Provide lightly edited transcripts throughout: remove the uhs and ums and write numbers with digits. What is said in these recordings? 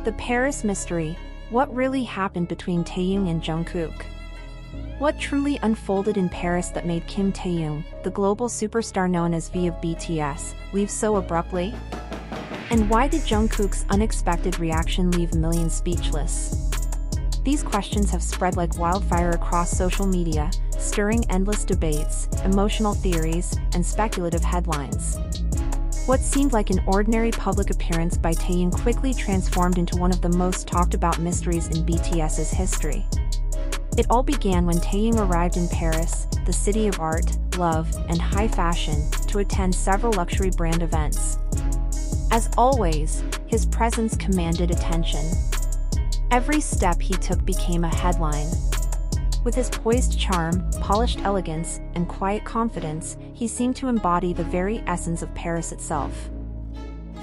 The Paris Mystery. What really happened between Taehyung and Jungkook? What truly unfolded in Paris that made Kim Taehyung, the global superstar known as V of BTS, leave so abruptly? And why did Jungkook's unexpected reaction leave millions speechless? These questions have spread like wildfire across social media, stirring endless debates, emotional theories, and speculative headlines. What seemed like an ordinary public appearance by Taehyung quickly transformed into one of the most talked about mysteries in BTS's history. It all began when Taehyung arrived in Paris, the city of art, love, and high fashion, to attend several luxury brand events. As always, his presence commanded attention. Every step he took became a headline. With his poised charm, polished elegance, and quiet confidence, he seemed to embody the very essence of Paris itself.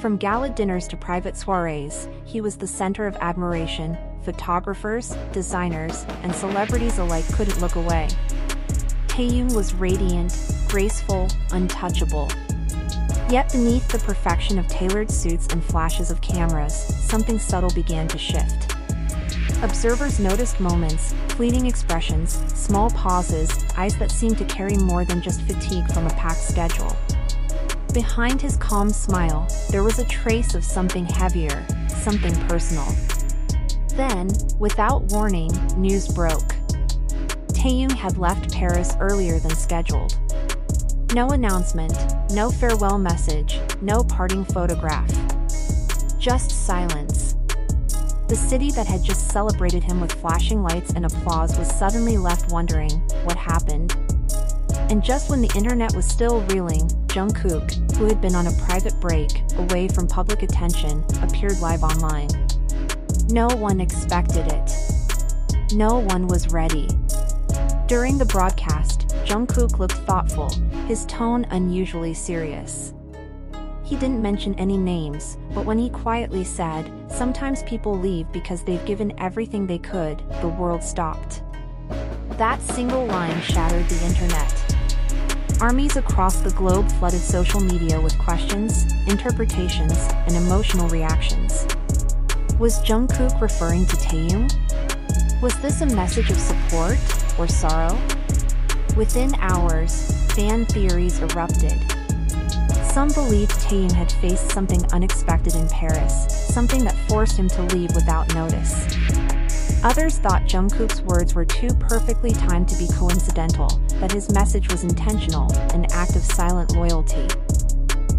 From gala dinners to private soirees, he was the center of admiration. Photographers, designers, and celebrities alike couldn't look away. Taehyung was radiant, graceful, untouchable. Yet beneath the perfection of tailored suits and flashes of cameras, something subtle began to shift. Observers noticed moments, fleeting expressions, small pauses, eyes that seemed to carry more than just fatigue from a packed schedule. Behind his calm smile, there was a trace of something heavier, something personal. Then, without warning, news broke. Taehyung had left Paris earlier than scheduled. No announcement, no farewell message, no parting photograph. Just silence. The city that had just celebrated him with flashing lights and applause was suddenly left wondering, what happened? And just when the internet was still reeling, Jungkook, who had been on a private break, away from public attention, appeared live online. No one expected it. No one was ready. During the broadcast, Jungkook looked thoughtful, his tone unusually serious. He didn't mention any names, but when he quietly said, "Sometimes people leave because they've given everything they could," the world stopped. That single line shattered the internet. Armies across the globe flooded social media with questions, interpretations, and emotional reactions. Was Jungkook referring to Taehyung? Was this a message of support or sorrow? Within hours, fan theories erupted. Some believed Taehyung had faced something unexpected in Paris, something that forced him to leave without notice. Others thought Jungkook's words were too perfectly timed to be coincidental, that his message was intentional, an act of silent loyalty.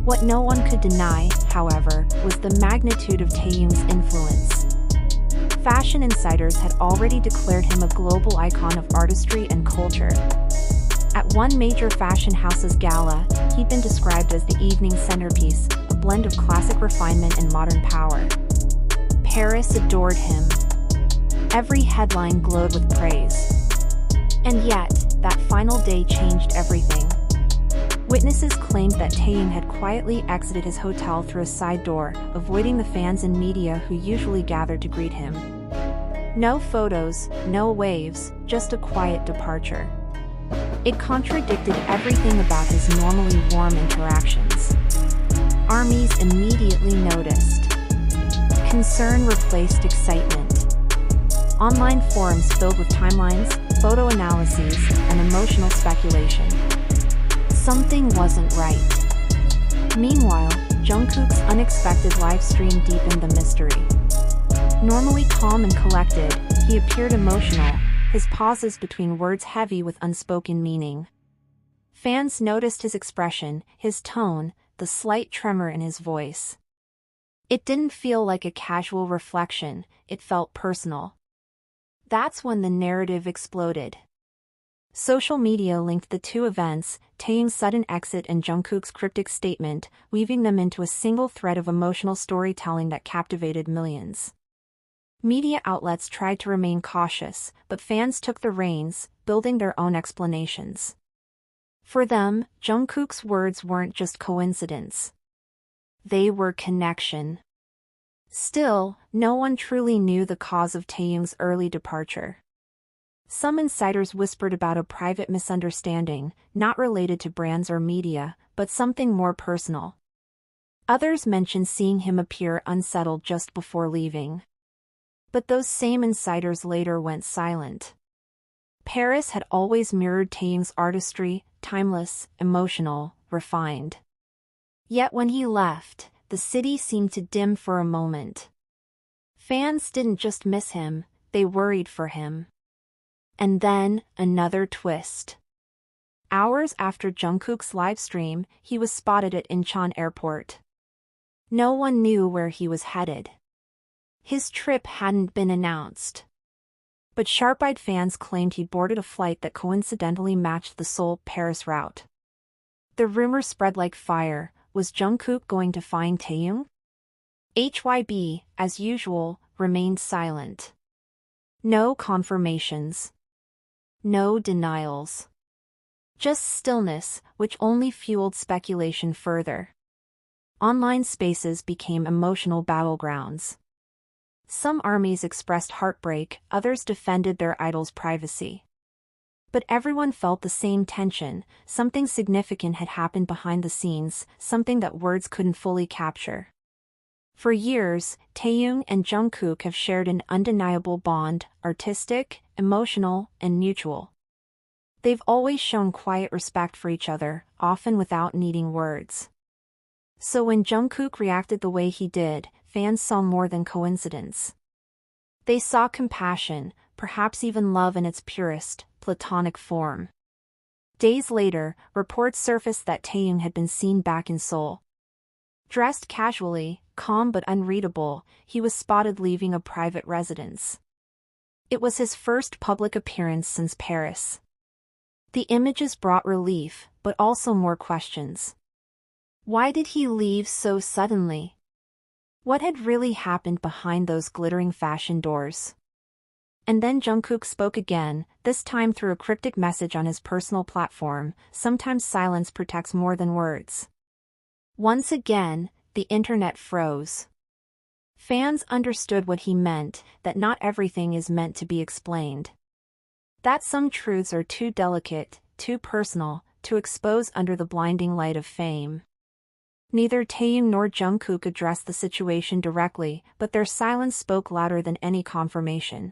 What no one could deny, however, was the magnitude of Taehyung's influence. Fashion insiders had already declared him a global icon of artistry and culture. At one major fashion house's gala, he'd been described as the evening centerpiece, a blend of classic refinement and modern power. Paris adored him. Every headline glowed with praise. And yet, that final day changed everything. Witnesses claimed that Taehyung had quietly exited his hotel through a side door, avoiding the fans and media who usually gathered to greet him. No photos, no waves, just a quiet departure. It contradicted everything about his normally warm interactions. Armies immediately noticed. Concern replaced excitement. Online forums filled with timelines, photo analyses, and emotional speculation. Something wasn't right. Meanwhile, Jungkook's unexpected live stream deepened the mystery. Normally calm and collected, he appeared emotional, his pauses between words heavy with unspoken meaning. Fans noticed his expression, his tone, the slight tremor in his voice. It didn't feel like a casual reflection, it felt personal. That's when the narrative exploded. Social media linked the two events, Taehyung's sudden exit and Jungkook's cryptic statement, weaving them into a single thread of emotional storytelling that captivated millions. Media outlets tried to remain cautious, but fans took the reins, building their own explanations. For them, Jungkook's words weren't just coincidence. They were connection. Still, no one truly knew the cause of Taehyung's early departure. Some insiders whispered about a private misunderstanding, not related to brands or media, but something more personal. Others mentioned seeing him appear unsettled just before leaving. But those same insiders later went silent. Paris had always mirrored Taehyung's artistry, timeless, emotional, refined. Yet when he left, the city seemed to dim for a moment. Fans didn't just miss him, they worried for him. And then, another twist. Hours after Jungkook's livestream, he was spotted at Incheon Airport. No one knew where he was headed. His trip hadn't been announced. But sharp-eyed fans claimed he boarded a flight that coincidentally matched the Seoul-Paris route. The rumor spread like fire. Was Jungkook going to find Taehyung? HYB, as usual, remained silent. No confirmations. No denials. Just stillness, which only fueled speculation further. Online spaces became emotional battlegrounds. Some armies expressed heartbreak, others defended their idol's privacy. But everyone felt the same tension. Something significant had happened behind the scenes, something that words couldn't fully capture. For years, Taehyung and Jungkook have shared an undeniable bond, artistic, emotional, and mutual. They've always shown quiet respect for each other, often without needing words. So when Jungkook reacted the way he did, fans saw more than coincidence. They saw compassion, perhaps even love in its purest, platonic form. Days later, reports surfaced that Taehyung had been seen back in Seoul. Dressed casually, calm but unreadable, he was spotted leaving a private residence. It was his first public appearance since Paris. The images brought relief, but also more questions. Why did he leave so suddenly? What had really happened behind those glittering fashion doors? And then Jungkook spoke again, this time through a cryptic message on his personal platform. Sometimes silence protects more than words. Once again, the internet froze. Fans understood what he meant, that not everything is meant to be explained. That some truths are too delicate, too personal, to expose under the blinding light of fame. Neither Taehyung nor Jungkook addressed the situation directly, but their silence spoke louder than any confirmation.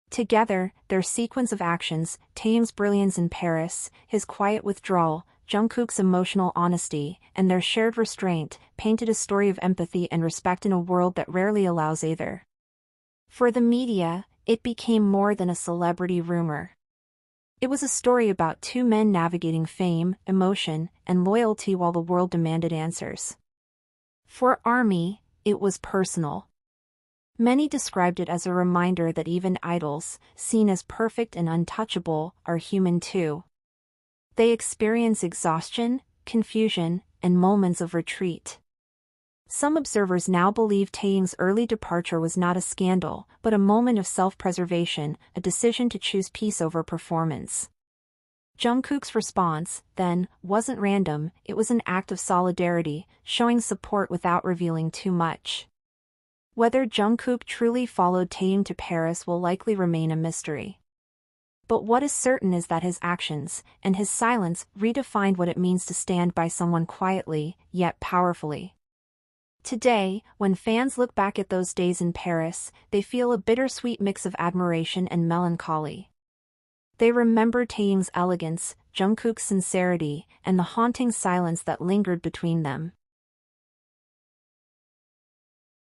Together, their sequence of actions, Taehyung's brilliance in Paris, his quiet withdrawal, Jungkook's emotional honesty, and their shared restraint, painted a story of empathy and respect in a world that rarely allows either. For the media, it became more than a celebrity rumor. It was a story about two men navigating fame, emotion, and loyalty while the world demanded answers. For ARMY, it was personal. Many described it as a reminder that even idols, seen as perfect and untouchable, are human too. They experience exhaustion, confusion, and moments of retreat. Some observers now believe Taehyung's early departure was not a scandal, but a moment of self-preservation, a decision to choose peace over performance. Jungkook's response, then, wasn't random, it was an act of solidarity, showing support without revealing too much. Whether Jungkook truly followed Taehyung to Paris will likely remain a mystery. But what is certain is that his actions, and his silence, redefined what it means to stand by someone quietly, yet powerfully. Today, when fans look back at those days in Paris, they feel a bittersweet mix of admiration and melancholy. They remember Taehyung's elegance, Jungkook's sincerity, and the haunting silence that lingered between them.